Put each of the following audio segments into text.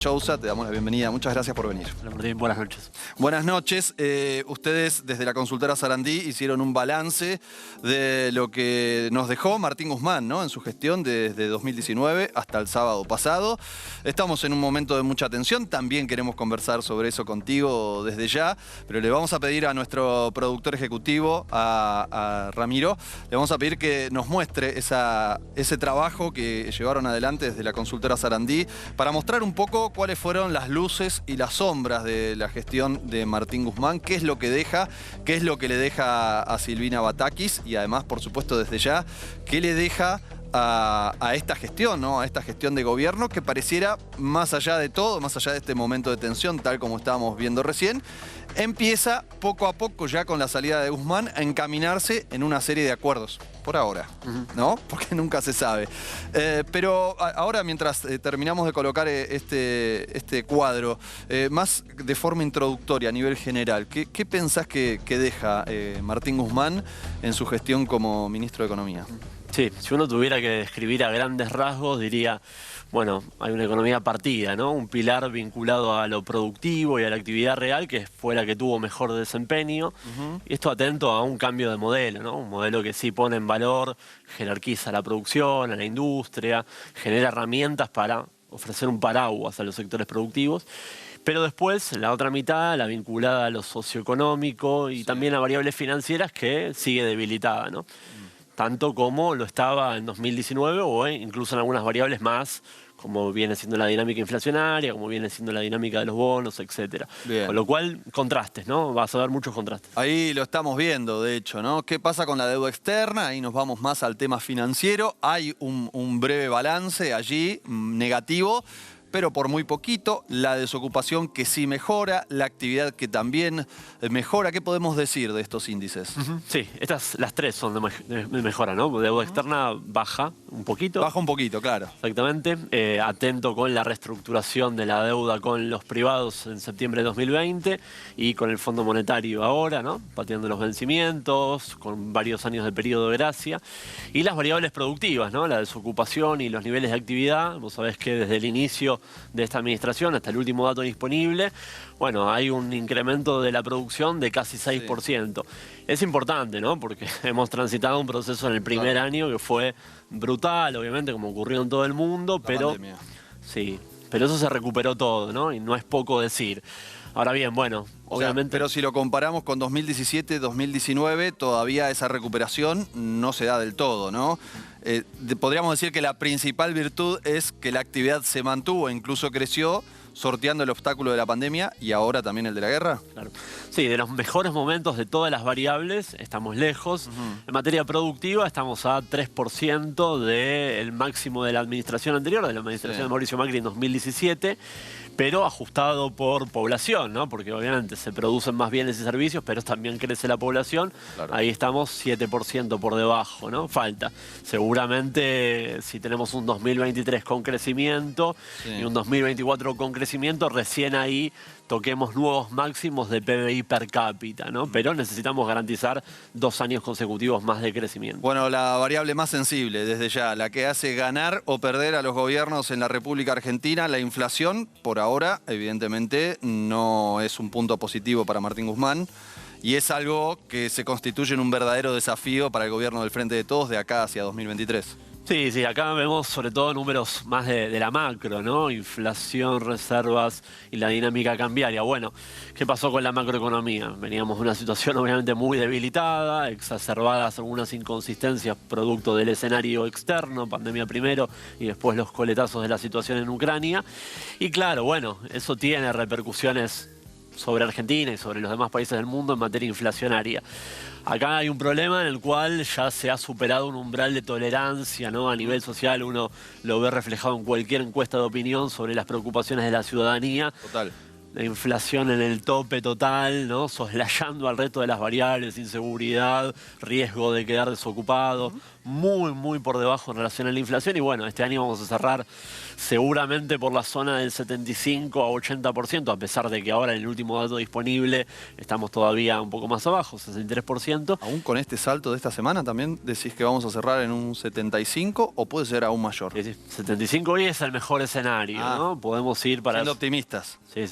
Chousa, te damos la bienvenida. Muchas gracias por venir. Hola Martín, buenas noches. Buenas noches. Ustedes desde la consultora Sarandí hicieron un balance de lo que nos dejó Martín Guzmán, ¿no?, en su gestión desde 2019 hasta el sábado pasado. Estamos en un momento de mucha tensión. También queremos conversar sobre eso contigo desde ya, pero le vamos a pedir a nuestro productor ejecutivo, a Ramiro, le vamos a pedir que nos muestre ese trabajo que llevaron adelante desde la consultora Sarandí para mostrar un poco cuáles fueron las luces y las sombras de la gestión de Martín Guzmán, qué es lo que deja, qué es lo que le deja a Silvina Batakis y además, por supuesto, desde ya, qué le deja a esta gestión, ¿no?, a esta gestión de gobierno que pareciera, más allá de todo, más allá de este momento de tensión, tal como estábamos viendo recién, empieza poco a poco, ya con la salida de Guzmán, a encaminarse en una serie de acuerdos. Por ahora, ¿no? Porque nunca se sabe. Pero ahora, mientras terminamos de colocar este cuadro, más de forma introductoria, a nivel general, ¿qué pensás que deja Martín Guzmán en su gestión como ministro de Economía? Sí, si uno tuviera que describir a grandes rasgos, diría, bueno, hay una economía partida, ¿no? Un pilar vinculado a lo productivo y a la actividad real, que fue la que tuvo mejor desempeño. Y esto atento a un cambio de modelo, ¿no? Un modelo que sí pone en valor, jerarquiza la producción, a la industria, genera herramientas para ofrecer un paraguas a los sectores productivos. Pero después, la otra mitad, la vinculada a lo socioeconómico y también a variables financieras, que sigue debilitada, ¿no? Tanto como lo estaba en 2019 o incluso en algunas variables más, como viene siendo la dinámica inflacionaria, como viene siendo la dinámica de los bonos, etc. Con lo cual, contrastes, ¿no? Vas a ver muchos contrastes. Ahí lo estamos viendo, de hecho, ¿no? ¿Qué pasa con la deuda externa? Ahí nos vamos más al tema financiero. Hay un breve balance allí, negativo, pero por muy poquito. La desocupación que sí mejora, la actividad que también mejora. ¿Qué podemos decir de estos índices? Sí, las tres son de mejora, ¿no? Deuda externa baja un poquito. Baja un poquito, claro. Exactamente. Atento con la reestructuración de la deuda con los privados en septiembre de 2020 y con el Fondo Monetario ahora, ¿no? Pateando los vencimientos, con varios años de periodo de gracia. Y las variables productivas, ¿no? La desocupación y los niveles de actividad. Vos sabés que desde el inicio de esta administración hasta el último dato disponible, bueno, hay un incremento de la producción de casi 6%. Sí. Es importante, ¿no? Porque hemos transitado un proceso en el primer año que fue brutal, obviamente, como ocurrió en todo el mundo, pero sí, pero eso se recuperó todo, ¿no? Y no es poco decir. Ahora bien, bueno, obviamente... pero si lo comparamos con 2017, 2019, todavía esa recuperación no se da del todo, ¿no? Podríamos decir que la principal virtud es que la actividad se mantuvo e incluso creció, sorteando el obstáculo de la pandemia y ahora también el de la guerra. Claro. Sí, de los mejores momentos de todas las variables estamos lejos. En materia productiva estamos a 3% del máximo de la administración anterior, de la administración de Mauricio Macri en 2017, pero ajustado por población, ¿no? Porque obviamente se producen más bienes y servicios, pero también crece la población. Claro. Ahí estamos 7% por debajo, ¿no? Falta. Seguramente si tenemos un 2023 con crecimiento y un 2024 con crecimiento, recién ahí toquemos nuevos máximos de PBI per cápita, ¿no? Pero necesitamos garantizar 2 años consecutivos más de crecimiento. Bueno, la variable más sensible desde ya, la que hace ganar o perder a los gobiernos en la República Argentina, la inflación, por ahora, evidentemente, no es un punto positivo para Martín Guzmán. Y es algo que se constituye en un verdadero desafío para el gobierno del Frente de Todos de acá hacia 2023. Sí, acá vemos sobre todo números más de la macro, ¿no? Inflación, reservas y la dinámica cambiaria. Bueno, ¿qué pasó con la macroeconomía? Veníamos de una situación obviamente muy debilitada, exacerbadas algunas inconsistencias producto del escenario externo, pandemia primero y después los coletazos de la situación en Ucrania. Y claro, bueno, eso tiene repercusiones sobre Argentina y sobre los demás países del mundo en materia inflacionaria. Acá hay un problema en el cual ya se ha superado un umbral de tolerancia, ¿no? A nivel social uno lo ve reflejado en cualquier encuesta de opinión sobre las preocupaciones de la ciudadanía. Total. La inflación en el tope total, ¿no? Soslayando al resto de las variables, inseguridad, riesgo de quedar desocupado, muy por debajo en relación a la inflación. Y bueno, este año vamos a cerrar seguramente por la zona del 75 a 80%, a pesar de que ahora en el último dato disponible estamos todavía un poco más abajo, 63%. ¿Aún con este salto de esta semana también decís que vamos a cerrar en un 75 o puede ser aún mayor? Sí, 75 hoy es el mejor escenario, ¿no? Podemos ir para... Siendo optimistas. Sí.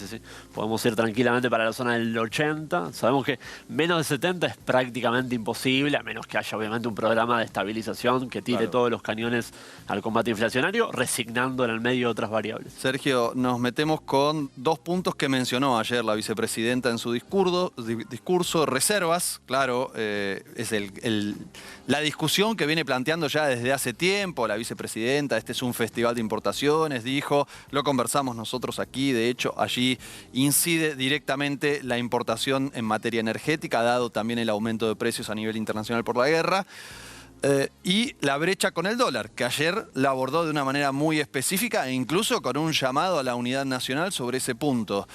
Podemos ir tranquilamente para la zona del 80. Sabemos que menos de 70 es prácticamente imposible, a menos que haya obviamente un programa de estabilización que tire todos los cañones al combate inflacionario, resignando en el medio otras variables. Sergio, nos metemos con dos puntos que mencionó ayer la vicepresidenta en su discurso. Reservas, claro, es la discusión que viene planteando ya desde hace tiempo la vicepresidenta. Este es un festival de importaciones, dijo. Lo conversamos nosotros aquí. De hecho, allí incide directamente la importación en materia energética, dado también el aumento de precios a nivel internacional por la guerra. Y la brecha con el dólar, que ayer la abordó de una manera muy específica e incluso con un llamado a la unidad nacional sobre ese punto.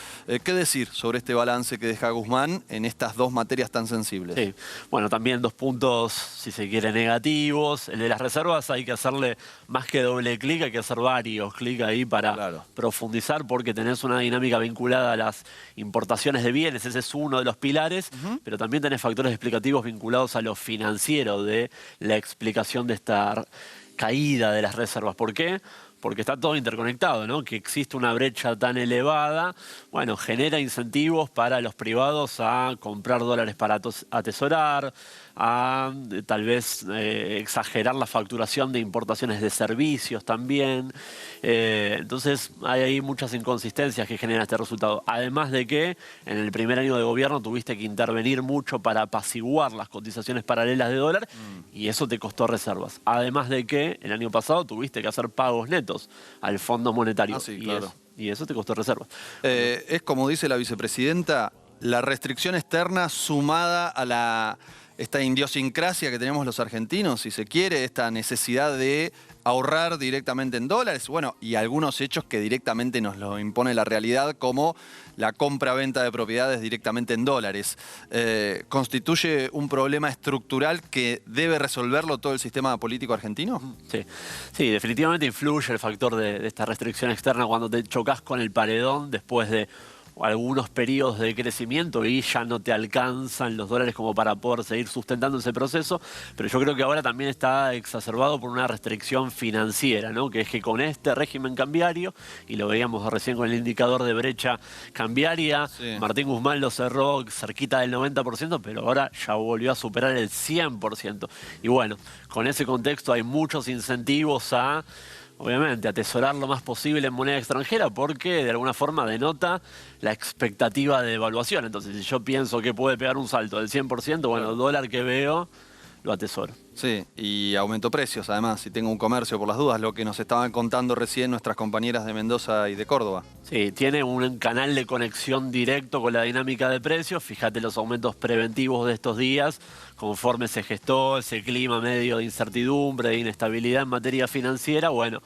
¿Qué decir sobre este balance que deja Guzmán en estas dos materias tan sensibles? Sí, bueno, también dos puntos, si se quiere, negativos. El de las reservas hay que hacerle más que doble clic, hay que hacer varios clics ahí para profundizar, porque tenés una dinámica vinculada a las importaciones de bienes, ese es uno de los pilares, pero también tenés factores explicativos vinculados a lo financiero de la explicación de esta caída de las reservas. ¿Por qué? Porque está todo interconectado, ¿no? Que existe una brecha tan elevada, bueno, genera incentivos para los privados a comprar dólares para atesorar, a tal vez exagerar la facturación de importaciones de servicios también. Entonces hay ahí muchas inconsistencias que generan este resultado. Además de que en el primer año de gobierno tuviste que intervenir mucho para apaciguar las cotizaciones paralelas de dólar y eso te costó reservas. Además de que el año pasado tuviste que hacer pagos netos al Fondo Monetario y eso te costó reservas. Es como dice la vicepresidenta, la restricción externa sumada a esta idiosincrasia que tenemos los argentinos, si se quiere, esta necesidad de ahorrar directamente en dólares, bueno, y algunos hechos que directamente nos lo impone la realidad, como la compra-venta de propiedades directamente en dólares. ¿Constituye un problema estructural que debe resolverlo todo el sistema político argentino? Sí, definitivamente influye el factor de esta restricción externa cuando te chocas con el paredón después de algunos periodos de crecimiento y ya no te alcanzan los dólares como para poder seguir sustentando ese proceso, pero yo creo que ahora también está exacerbado por una restricción financiera, ¿no? Que es que con este régimen cambiario, y lo veíamos recién con el indicador de brecha cambiaria, Martín Guzmán lo cerró cerquita del 90%, pero ahora ya volvió a superar el 100%. Y bueno, con ese contexto hay muchos incentivos a, obviamente, atesorar lo más posible en moneda extranjera, porque de alguna forma denota la expectativa de devaluación. Entonces, si yo pienso que puede pegar un salto del 100%, bueno, el dólar que veo lo atesoro. Sí, y aumentó precios, además, si tengo un comercio por las dudas, lo que nos estaban contando recién nuestras compañeras de Mendoza y de Córdoba. Sí, tiene un canal de conexión directo con la dinámica de precios. Fíjate los aumentos preventivos de estos días, conforme se gestó ese clima medio de incertidumbre, de inestabilidad en materia financiera. Bueno,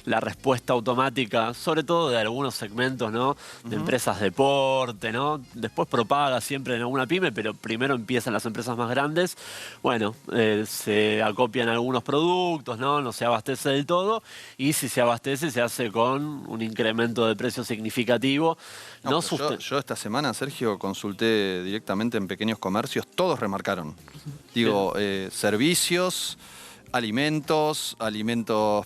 la respuesta automática, sobre todo de algunos segmentos, ¿no? De empresas de porte, ¿no? Después propaga siempre en alguna pyme, pero primero empiezan las empresas más grandes. Bueno, se acopian algunos productos, ¿no? No se abastece del todo, y si se abastece se hace con un incremento de precios significativo. Yo esta semana, Sergio, consulté directamente en pequeños comercios, todos remarcaron. Digo, servicios, alimentos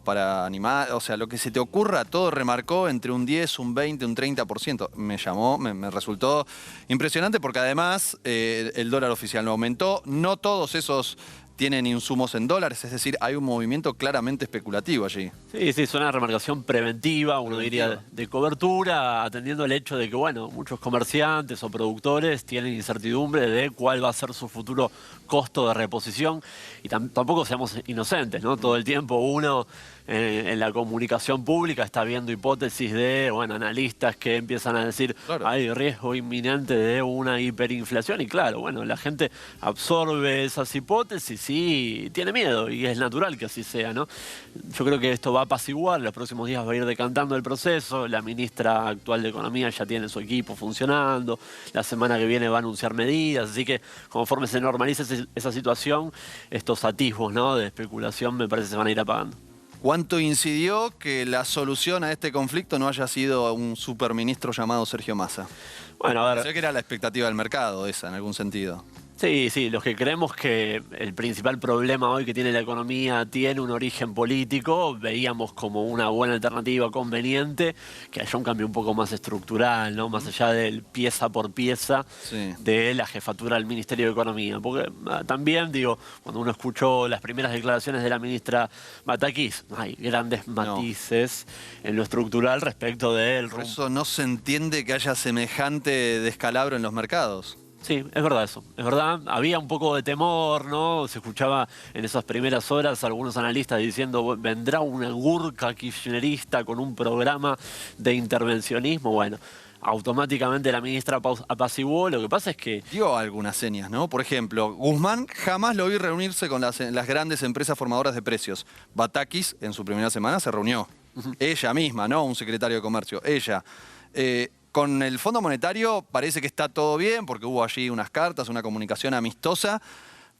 para animales, o sea, lo que se te ocurra, todo remarcó entre un 10, un 20, un 30%. Me resultó impresionante, porque además el dólar oficial no aumentó, no todos esos tienen insumos en dólares, es decir, hay un movimiento claramente especulativo allí. Sí, es una remarcación preventiva, uno diría, de cobertura, atendiendo el hecho de que, bueno, muchos comerciantes o productores tienen incertidumbre de cuál va a ser su futuro costo de reposición, y tampoco seamos inocentes, ¿no? Todo el tiempo uno en la comunicación pública está viendo hipótesis de, bueno, analistas que empiezan a decir hay riesgo inminente de una hiperinflación, y claro, bueno, la gente absorbe esas hipótesis sí tiene miedo y es natural que así sea, ¿no? Yo creo que esto va a apaciguar, los próximos días va a ir decantando el proceso, la ministra actual de Economía ya tiene su equipo funcionando, la semana que viene va a anunciar medidas, así que conforme se normalice esa situación, estos atisbos, ¿no?, de especulación me parece que se van a ir apagando. ¿Cuánto incidió que la solución a este conflicto no haya sido un superministro llamado Sergio Massa? Bueno, a ver. Sé que era la expectativa del mercado esa, en algún sentido. Sí, sí, los que creemos que el principal problema hoy que tiene la economía tiene un origen político, veíamos como una buena alternativa conveniente que haya un cambio un poco más estructural, ¿no? Más allá del pieza por pieza de la jefatura del Ministerio de Economía. Porque también, digo, cuando uno escuchó las primeras declaraciones de la ministra Batakis, hay grandes matices en lo estructural respecto del Por eso no se entiende que haya semejante descalabro en los mercados. Sí, es verdad eso, es verdad. Había un poco de temor, ¿no? Se escuchaba en esas primeras horas algunos analistas diciendo vendrá una gurka kirchnerista con un programa de intervencionismo. Bueno, automáticamente la ministra apaciguó. Lo que pasa es que... Dio algunas señas, ¿no? Por ejemplo, Guzmán jamás lo vi reunirse con las grandes empresas formadoras de precios. Batakis, en su primera semana, se reunió. Ella misma, ¿no? Un secretario de Comercio. Ella. Con el Fondo Monetario parece que está todo bien, porque hubo allí unas cartas, una comunicación amistosa,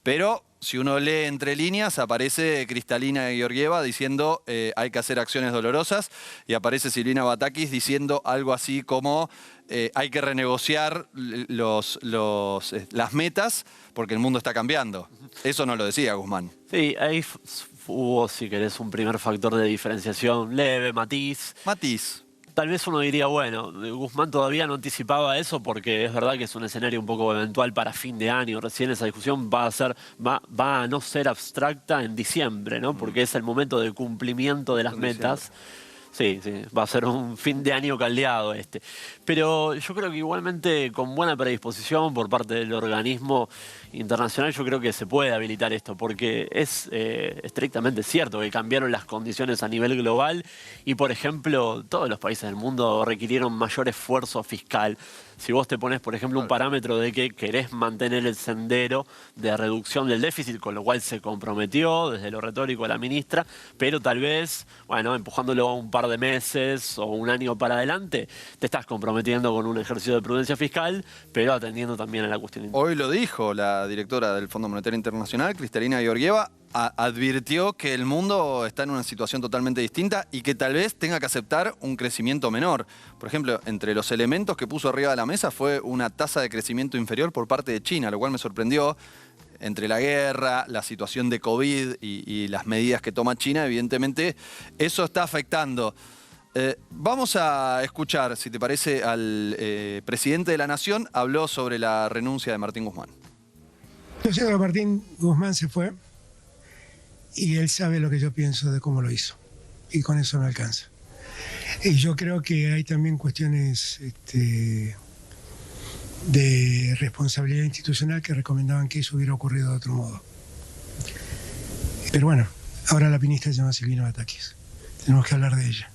pero si uno lee entre líneas, aparece Kristalina Georgieva diciendo hay que hacer acciones dolorosas, y aparece Silvina Batakis diciendo algo así como hay que renegociar las metas porque el mundo está cambiando. Eso no lo decía Guzmán. Sí, ahí hubo, si querés, un primer factor de diferenciación leve, matiz. Tal vez uno diría, bueno, Guzmán todavía no anticipaba eso porque es verdad que es un escenario un poco eventual para fin de año. Recién esa discusión va a no ser abstracta en diciembre, ¿no? Porque es el momento de cumplimiento de las metas. Sí, sí, va a ser un fin de año caldeado este. Pero yo creo que igualmente con buena predisposición por parte del organismo internacional yo creo que se puede habilitar esto porque es estrictamente cierto que cambiaron las condiciones a nivel global y, por ejemplo, todos los países del mundo requirieron mayor esfuerzo fiscal. Si vos te pones, por ejemplo, un parámetro de que querés mantener el sendero de reducción del déficit, con lo cual se comprometió desde lo retórico la ministra, pero tal vez, bueno, empujándolo un par de meses o un año para adelante, te estás comprometiendo con un ejercicio de prudencia fiscal, pero atendiendo también a la cuestión interna. Hoy lo dijo la directora del Fondo Monetario Internacional, Kristalina Georgieva, advirtió que el mundo está en una situación totalmente distinta y que tal vez tenga que aceptar un crecimiento menor. Por ejemplo, entre los elementos que puso arriba de la mesa fue una tasa de crecimiento inferior por parte de China, lo cual me sorprendió. Entre la guerra, la situación de COVID y las medidas que toma China, evidentemente eso está afectando. Vamos a escuchar, si te parece, al presidente de la Nación. Habló sobre la renuncia de Martín Guzmán. Yo sé que Martín Guzmán se fue y él sabe lo que yo pienso de cómo lo hizo. Y con eso me alcanza. Y yo creo que hay también cuestiones de responsabilidad institucional que recomendaban que eso hubiera ocurrido de otro modo. Pero bueno, ahora la ministra se llama Silvina Batakis. Tenemos que hablar de ella.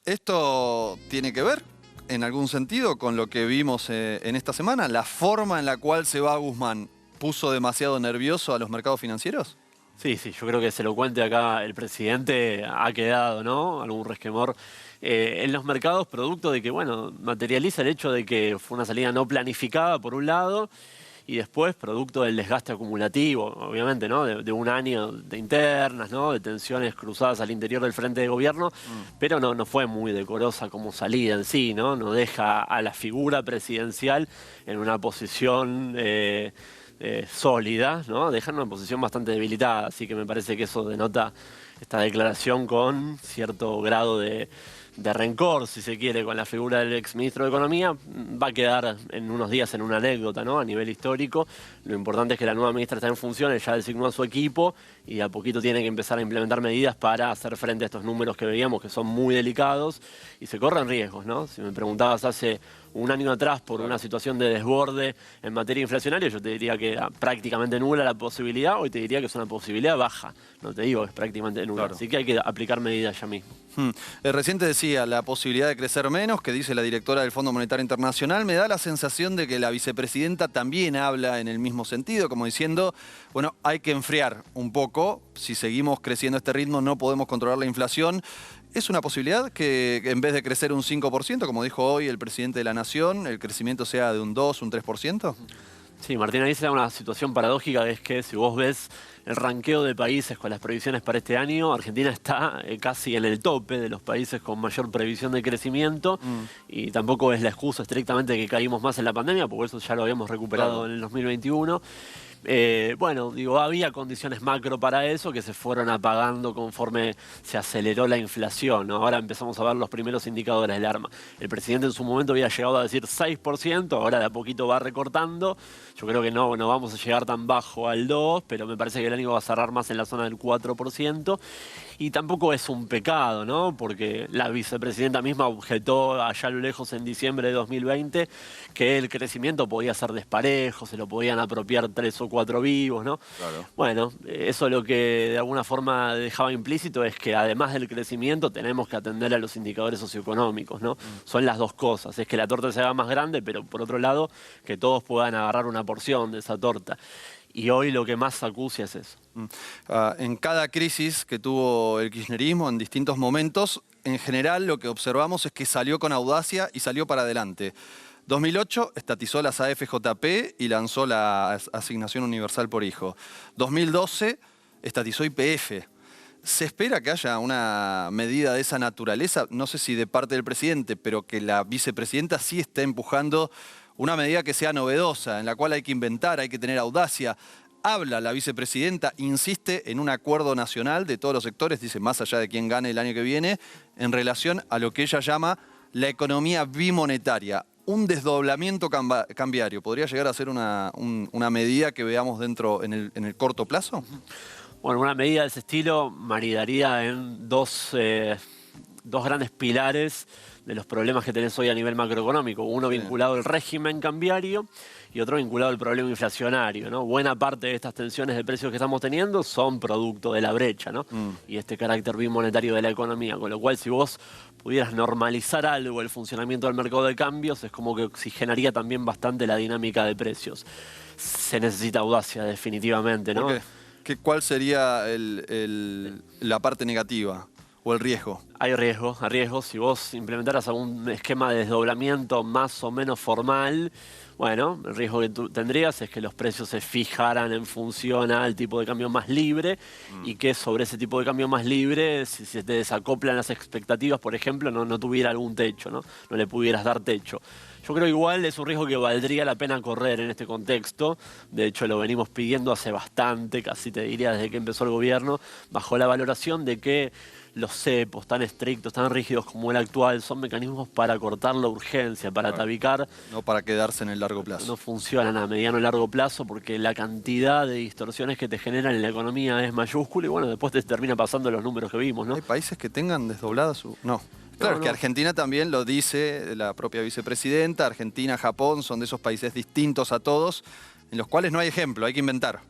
¿Esto tiene que ver, en algún sentido, con lo que vimos en esta semana? ¿La forma en la cual se va Guzmán puso demasiado nervioso a los mercados financieros? Sí, sí, yo creo que se lo cuente acá el presidente, ha quedado, ¿no?, algún resquemor en los mercados, producto de que, bueno, materializa el hecho de que fue una salida no planificada, por un lado, y después producto del desgaste acumulativo, obviamente, ¿no?, de un año de internas, ¿no?, de tensiones cruzadas al interior del frente de gobierno, pero no fue muy decorosa como salida en sí, ¿no? No deja a la figura presidencial en una posición sólida, ¿no? Deja en una posición bastante debilitada, así que me parece que eso denota esta declaración con cierto grado de rencor, si se quiere, con la figura del exministro de Economía. Va a quedar en unos días en una anécdota, ¿no?, a nivel histórico. Lo importante es que la nueva ministra está en funciones, ya designó a su equipo y a poquito tiene que empezar a implementar medidas para hacer frente a estos números que veíamos que son muy delicados y se corren riesgos, ¿no? Si me preguntabas hace un año atrás por una situación de desborde en materia inflacionaria, yo te diría que era prácticamente nula la posibilidad, hoy te diría que es una posibilidad baja, no te digo que es prácticamente nula, Claro. así que hay que aplicar medidas ya mismo. Recién te decía la posibilidad de crecer menos, que dice la directora del Fondo Monetario Internacional. Me da la sensación de que la vicepresidenta también habla en el mismo sentido, como diciendo, bueno, hay que enfriar un poco. Si seguimos creciendo a este ritmo no podemos controlar la inflación. ¿Es una posibilidad que en vez de crecer un 5%, como dijo hoy el presidente de la Nación, el crecimiento sea de un 2, un 3%? Sí, Martín, ahí se da una situación paradójica, que es que si vos ves el ranqueo de países con las previsiones para este año, Argentina está casi en el tope de los países con mayor previsión de crecimiento y tampoco es la excusa estrictamente que caímos más en la pandemia, porque eso ya lo habíamos recuperado en el 2021. Bueno, digo, había condiciones macro para eso que se fueron apagando conforme se aceleró la inflación, ¿no? Ahora empezamos a ver los primeros indicadores del ARMA. El presidente en su momento había llegado a decir 6%, ahora de a poquito va recortando. Yo creo que no vamos a llegar tan bajo al 2%, pero me parece que el año va a cerrar más en la zona del 4%. Y tampoco es un pecado, ¿no? Porque la vicepresidenta misma objetó allá a lo lejos en diciembre de 2020 que el crecimiento podía ser desparejo, se lo podían apropiar 3 o 4 vivos, ¿no? Claro. Bueno, eso lo que de alguna forma dejaba implícito es que además del crecimiento tenemos que atender a los indicadores socioeconómicos, ¿no? Son las dos cosas, es que la torta se haga más grande, pero por otro lado que todos puedan agarrar una porción de esa torta. Y hoy lo que más acucia es eso. En cada crisis que tuvo el kirchnerismo en distintos momentos, en general lo que observamos es que salió con audacia y salió para adelante. 2008 estatizó las AFJP y lanzó la asignación universal por hijo. 2012 estatizó YPF. ¿Se espera que haya una medida de esa naturaleza? No sé si de parte del presidente, pero que la vicepresidenta sí esté empujando una medida que sea novedosa, en la cual hay que inventar, hay que tener audacia. Habla la vicepresidenta, insiste en un acuerdo nacional de todos los sectores, dice más allá de quién gane el año que viene, en relación a lo que ella llama la economía bimonetaria. Un desdoblamiento cambiario, ¿podría llegar a ser una medida que veamos dentro en el corto plazo? Bueno, una medida de ese estilo maridaría en dos grandes pilares de los problemas que tenés hoy a nivel macroeconómico. Uno vinculado al régimen cambiario y otro vinculado al problema inflacionario, ¿no? Buena parte de estas tensiones de precios que estamos teniendo son producto de la brecha, ¿no? Y este carácter bimonetario de la economía. Con lo cual, si vos pudieras normalizar algo el funcionamiento del mercado de cambios, es como que oxigenaría también bastante la dinámica de precios. Se necesita audacia, definitivamente, ¿no? ¿Por qué? ¿Cuál sería la parte negativa o el riesgo? Hay riesgos. Si vos implementaras algún esquema de desdoblamiento más o menos formal, bueno, el riesgo que tú tendrías es que los precios se fijaran en función al tipo de cambio más libre y que sobre ese tipo de cambio más libre, si se te desacoplan las expectativas, por ejemplo, no tuviera algún techo, ¿no? No le pudieras dar techo. Yo creo igual es un riesgo que valdría la pena correr en este contexto. De hecho, lo venimos pidiendo hace bastante, casi te diría desde que empezó el gobierno, bajo la valoración de que los cepos tan estrictos, tan rígidos como el actual, son mecanismos para cortar la urgencia, para tabicar. No para quedarse en el largo plazo. No funcionan a mediano y largo plazo porque la cantidad de distorsiones que te generan en la economía es mayúscula y bueno, después te termina pasando los números que vimos, ¿no? ¿Hay países que tengan desdoblada su...? No. Claro, que Argentina también lo dice la propia vicepresidenta. Argentina, Japón son de esos países distintos a todos, en los cuales no hay ejemplo, hay que inventar.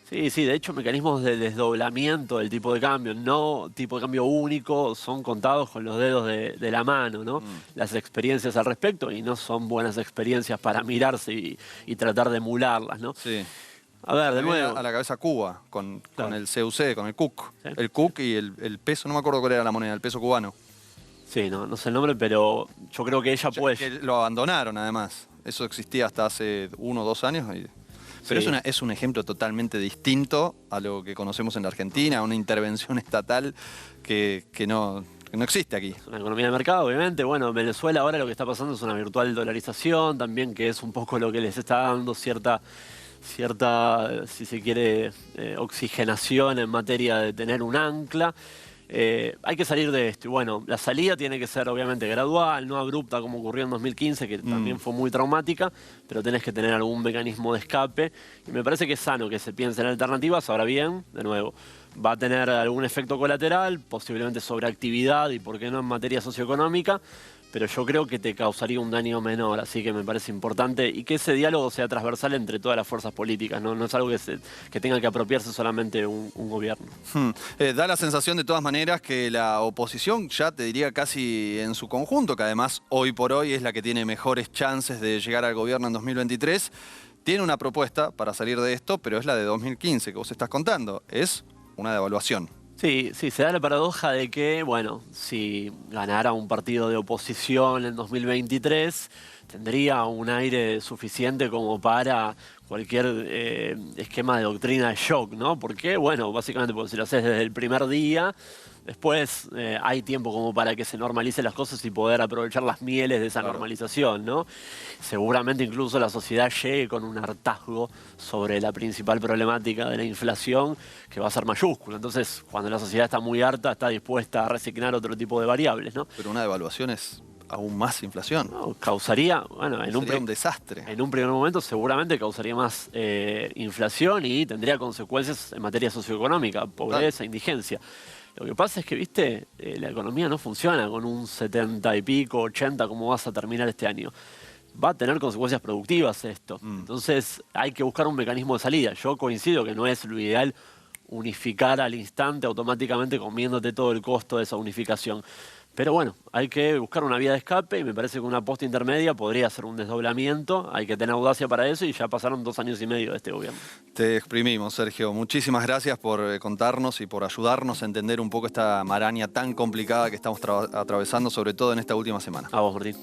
Sí, de hecho mecanismos de desdoblamiento del tipo de cambio, no tipo de cambio único, son contados con los dedos de la mano, ¿no? Las experiencias al respecto y no son buenas experiencias para mirarse y tratar de emularlas, ¿no? Sí. A ver, de Me viene nuevo. a la cabeza Cuba, con Claro. el CUC, con el CUC. Sí. El CUC y el peso, no me acuerdo cuál era la moneda, el peso cubano. Sí, no sé el nombre, pero yo creo que ella puede... Que lo abandonaron además. Eso existía hasta hace 1 o 2 años. Pero Sí. es un ejemplo totalmente distinto a lo que conocemos en la Argentina, una intervención estatal que no existe aquí. Una economía de mercado, obviamente. Bueno, en Venezuela ahora lo que está pasando es una virtual dolarización, también que es un poco lo que les está dando cierta, si se quiere, oxigenación en materia de tener un ancla. Hay que salir de esto. Y bueno, la salida tiene que ser obviamente gradual, no abrupta como ocurrió en 2015, que también fue muy traumática, pero tenés que tener algún mecanismo de escape. Y me parece que es sano que se piense en alternativas. Ahora bien, de nuevo, va a tener algún efecto colateral, posiblemente sobre actividad y por qué no en materia socioeconómica, pero yo creo que te causaría un daño menor, así que me parece importante y que ese diálogo sea transversal entre todas las fuerzas políticas, no es algo que tenga que apropiarse solamente un gobierno. Da la sensación de todas maneras que la oposición, ya te diría casi en su conjunto, que además hoy por hoy es la que tiene mejores chances de llegar al gobierno en 2023, tiene una propuesta para salir de esto, pero es la de 2015 que vos estás contando, es una devaluación. Sí, se da la paradoja de que, bueno, si ganara un partido de oposición en 2023, tendría un aire suficiente como para cualquier esquema de doctrina de shock, ¿no? Porque, bueno, básicamente porque si lo haces desde el primer día, después hay tiempo como para que se normalicen las cosas y poder aprovechar las mieles de esa normalización, ¿no? Seguramente incluso la sociedad llegue con un hartazgo sobre la principal problemática de la inflación, que va a ser mayúscula. Entonces, cuando la sociedad está muy harta, está dispuesta a resignar otro tipo de variables, ¿no? Pero una devaluación es aún más inflación. No, causaría, bueno, Sería un desastre. En un primer momento seguramente causaría más inflación y tendría consecuencias en materia socioeconómica, pobreza, indigencia. Lo que pasa es que, viste, la economía no funciona con un 70 y pico, 80, como vas a terminar este año. Va a tener consecuencias productivas esto. Entonces hay que buscar un mecanismo de salida. Yo coincido que no es lo ideal unificar al instante automáticamente comiéndote todo el costo de esa unificación. Pero bueno, hay que buscar una vía de escape y me parece que una posta intermedia podría ser un desdoblamiento. Hay que tener audacia para eso y ya pasaron 2 años y medio de este gobierno. Te exprimimos, Sergio. Muchísimas gracias por contarnos y por ayudarnos a entender un poco esta maraña tan complicada que estamos atravesando, sobre todo en esta última semana. A vos, Martín.